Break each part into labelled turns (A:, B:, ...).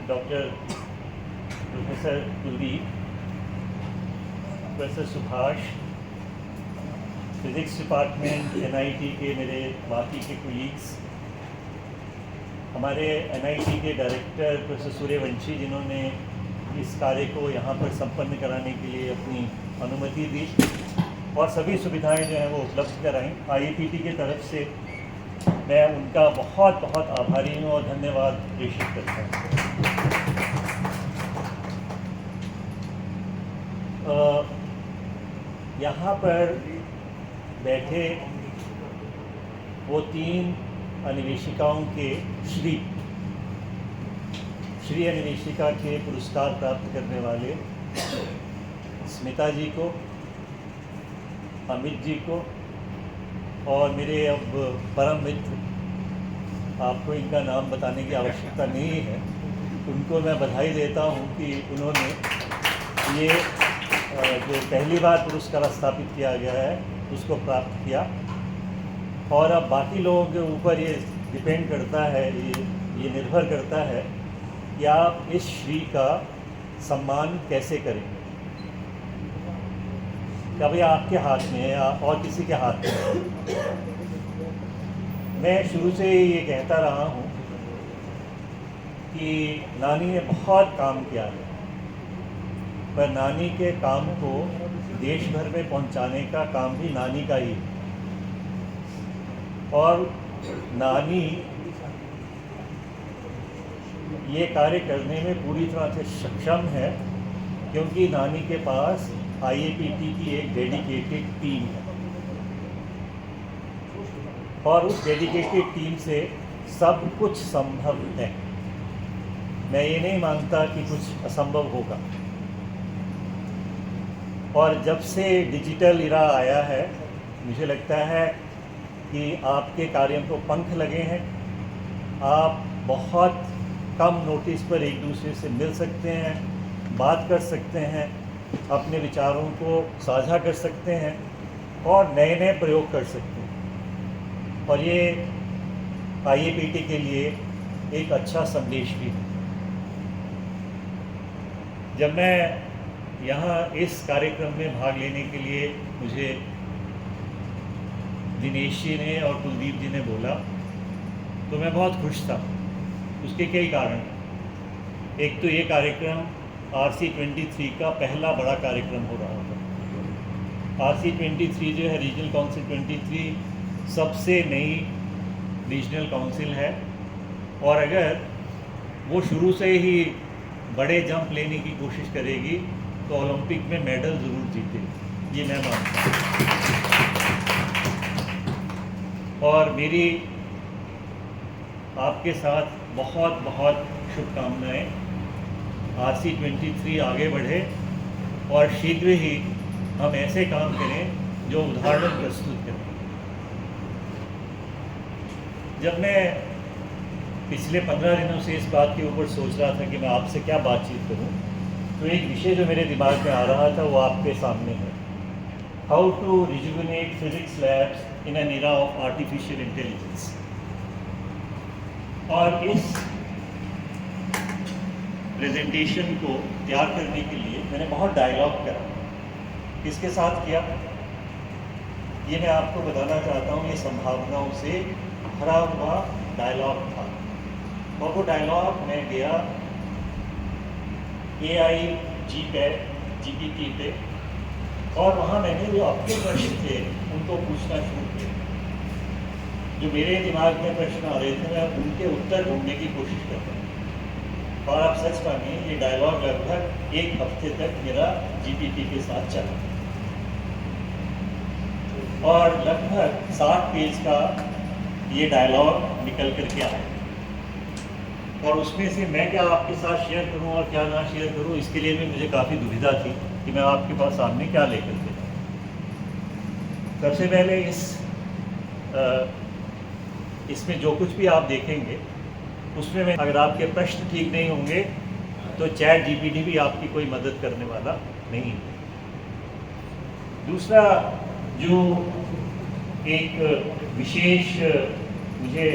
A: Doctor professor Kuldeep, professor Subhash, physics department NIT के मेरे बाकी के कोलीग्स, हमारे NIT के डायरेक्टर प्रोफेसर सूर्यवंशी जिन्होंने इस कार्य को यहाँ पर संपन्न कराने के लिए अपनी अनुमति दी और सभी सुविधाएं जो हैं वो उपलब्ध कराईं, IAPT की तरफ से मैं उनका बहुत बहुत आभारी हूँ और धन्यवाद प्रेषित करता हूँ। यहाँ पर बैठे वो 3 अन्वेषिकाओं के श्री अन्वेषिका के पुरस्कार प्राप्त करने वाले स्मिता जी को, अमित जी को और मेरे अब परम मित्र, आपको इनका नाम बताने की आवश्यकता नहीं है, उनको मैं बधाई देता हूँ कि उन्होंने ये जो पहली बार पुरस्कार स्थापित किया गया है उसको प्राप्त किया। और अब बाकी लोगों के ऊपर ये डिपेंड करता है, ये निर्भर करता है कि आप इस श्री का सम्मान कैसे करेंगे। कभी आपके हाथ में है या और किसी के हाथ में है। मैं शुरू से ये कहता रहा हूँ कि नानी ने बहुत काम किया है, पर नानी के काम को देश भर में पहुँचाने का काम भी नानी का ही है। और नानी ये कार्य करने में पूरी तरह से सक्षम है क्योंकि नानी के पास IAPT की एक डेडिकेटेड टीम है और उस डेडिकेटेड टीम से सब कुछ संभव है। मैं ये नहीं मानता कि कुछ असंभव होगा। और जब से डिजिटल इरा आया है, मुझे लगता है कि आपके कार्यों को पंख लगे हैं। आप बहुत कम नोटिस पर एक दूसरे से मिल सकते हैं, बात कर सकते हैं, अपने विचारों को साझा कर सकते हैं और नए नए प्रयोग कर सकते हैं। और ये IAPT के लिए एक अच्छा संदेश भी है। जब मैं यहाँ इस कार्यक्रम में भाग लेने के लिए मुझे दिनेश जी ने और कुलदीप जी ने बोला तो मैं बहुत खुश था। उसके कई कारण। एक तो ये कार्यक्रम RC23 का पहला बड़ा कार्यक्रम हो रहा था। RC23 जो है रीजनल काउंसिल 23 सबसे नई रीजनल काउंसिल है और अगर वो शुरू से ही बड़े जंप लेने की कोशिश करेगी तो ओलंपिक में मेडल ज़रूर जीतेगी, ये मैं मानता हूँ। और मेरी आपके साथ बहुत बहुत शुभकामनाएं। RC23 आगे बढ़े और शीघ्र ही हम ऐसे काम करें जो उदाहरण प्रस्तुत करें। जब मैं पिछले 15 दिनों से इस बात के ऊपर सोच रहा था कि मैं आपसे क्या बातचीत करूं, तो एक विषय जो मेरे दिमाग में आ रहा था वो आपके सामने है। How to rejuvenate physics labs in an era of artificial intelligence. और इस प्रेजेंटेशन को तैयार करने के लिए मैंने बहुत डायलॉग करा। किसके साथ किया ये मैं आपको बताना चाहता हूँ। ये संभावनाओं से भरा हुआ डायलॉग था और वो डायलॉग मैं गया AI GPT पे और वहाँ मैंने जो अपने प्रश्न थे उनको पूछना शुरू किया। जो मेरे दिमाग में प्रश्न आ रहे थे मैं उनके उत्तर ढूंढने की कोशिश करता हूँ। और आप सच मानिए ये डायलॉग लगभग 1 हफ्ते तक मेरा GPT के साथ चला और लगभग 60 पेज का ये डायलॉग निकल करके आया। और उसमें से मैं क्या आपके साथ शेयर करूं और क्या ना शेयर करूं, इसके लिए भी मुझे काफ़ी दुविधा थी कि मैं आपके पास सामने क्या लेकर के जाऊं। सबसे पहले इसमें जो कुछ भी आप देखेंगे उसमें मैं अगर आपके प्रश्न ठीक नहीं होंगे तो चैट GPT भी आपकी कोई मदद करने वाला नहीं है। दूसरा जो एक विशेष मुझे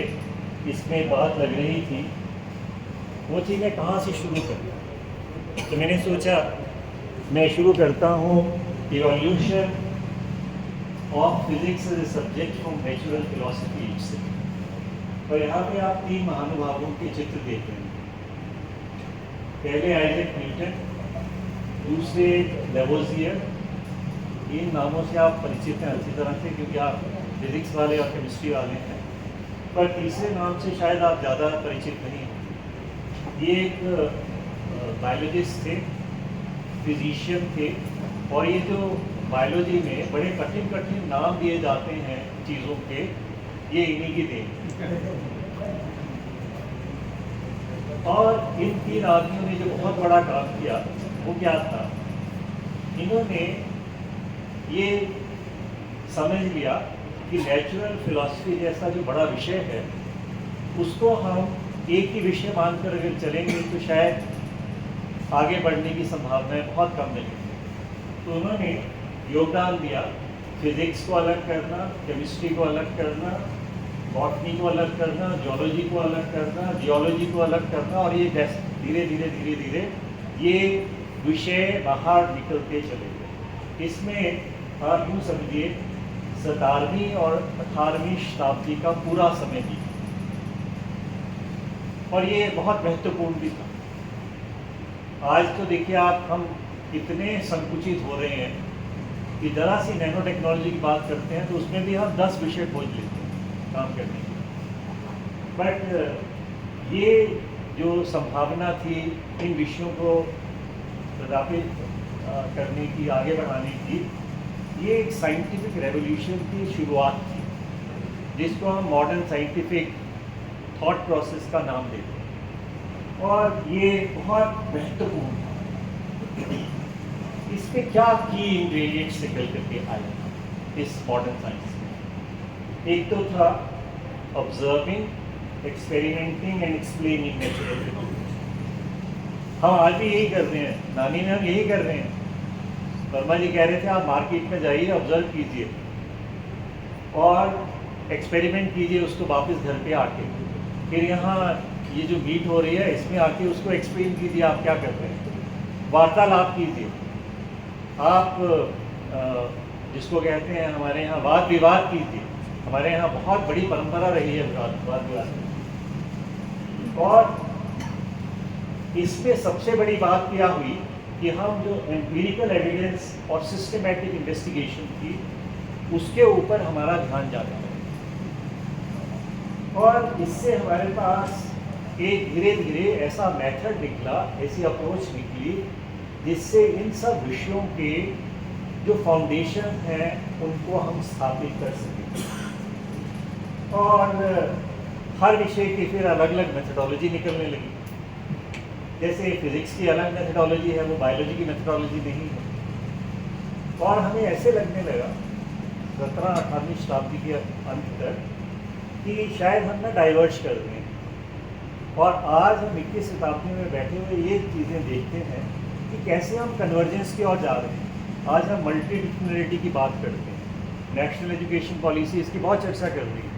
A: इसमें बात लग रही थी वो थी मैं कहाँ से शुरू करूँ। तो मैंने सोचा मैं शुरू करता हूँ evolution of physics as a subject from natural philosophy से। और यहाँ पे आप 3 महानुभावों के चित्र देख रहे हैं। पहले आइजैक न्यूटन, दूसरे लेवोजियर। इन नामों से आप परिचित हैं अच्छी तरह से क्योंकि आप फिजिक्स वाले और केमिस्ट्री वाले हैं। पर तीसरे नाम से शायद आप ज़्यादा परिचित नहीं हैं। ये एक बायोलॉजिस्ट थे, फिजिशियन थे, और ये जो बायोलॉजी में बड़े कठिन कठिन नाम दिए जाते हैं चीज़ों के, ये इन्हीं की देन। और इन 3 आदमियों ने जो बहुत बड़ा काम किया वो क्या था, इन्होंने ये समझ लिया कि नेचुरल फिलॉसफी जैसा जो बड़ा विषय है उसको हम एक ही विषय मानकर अगर चलेंगे तो शायद आगे बढ़ने की संभावनाएं बहुत कम मिलेंगी। तो उन्होंने योगदान दिया फिजिक्स को अलग करना, केमिस्ट्री को अलग करना, बॉटनी को अलग करना, जियोलॉजी को अलग करना, जियोलॉजी को अलग करना, और ये धीरे धीरे धीरे धीरे ये विषय बाहर निकलते चले गए। इसमें आप यूँ समझिए 17वीं और 18वीं शताब्दी का पूरा समय भी, और ये बहुत महत्वपूर्ण भी था। आज तो देखिए आप, हम इतने संकुचित हो रहे हैं कि ज़रा सी नैनो टेक्नोलॉजी की बात करते हैं तो उसमें भी हम 10 विषय खोज लेते हैं काम करने के। बट ये जो संभावना थी इन विषयों को प्रदापित करने की, आगे बढ़ाने की, ये एक साइंटिफिक रेवोल्यूशन की शुरुआत थी जिसको हम मॉडर्न साइंटिफिक थॉट प्रोसेस का नाम देते हैं। और ये बहुत महत्वपूर्ण था। इस पे क्या की इंग्रेडिएंट्स निकल करके आए इस मॉडर्न साइंस में। एक तो था observing, experimenting and explaining natural phenomena. हम आज भी यही कर रहे हैं, नानी में हम यही कर रहे हैं। वर्मा जी कह रहे थे आप मार्केट में जाइए, ऑब्जर्व कीजिए और एक्सपेरिमेंट कीजिए उसको वापस घर पे आके, फिर यहाँ ये जो मीट हो रही है इसमें आके उसको एक्सप्लेन कीजिए आप क्या कर रहे हैं, वार्तालाप कीजिए आप, जिसको कहते हैं हमारे यहाँ वाद विवाद कीजिए। हमारे यहाँ बहुत बड़ी परंपरा रही है वाद विवाद की। और इसमें सबसे बड़ी बात क्या हुई कि हम जो एम्पिरिकल एविडेंस और सिस्टमेटिक इन्वेस्टिगेशन थी उसके ऊपर हमारा ध्यान जाता है, और इससे हमारे पास एक धीरे धीरे ऐसा मेथड निकला, ऐसी अप्रोच निकली जिससे इन सब विषयों के जो फाउंडेशन हैं उनको हम स्थापित कर सकें। और हर विषय की फिर अलग अलग मेथडोलॉजी निकलने लगी। जैसे फिजिक्स की अलग मेथडोलॉजी है, वो बायोलॉजी की मेथडोलॉजी नहीं है। और हमें ऐसे लगने लगा 17वीं शताब्दी के अंत तक कि शायद हम ना डाइवर्ज कर रहे हैं। और आज हम 21वीं शताब्दी में बैठे हुए ये चीज़ें देखते हैं कि कैसे हम कन्वर्जेंस की ओर जा रहे हैं। आज हम मल्टीडिसिप्लिनरिटी की बात करते हैं, नेशनल एजुकेशन पॉलिसी इसकी बहुत चर्चा कर रही है।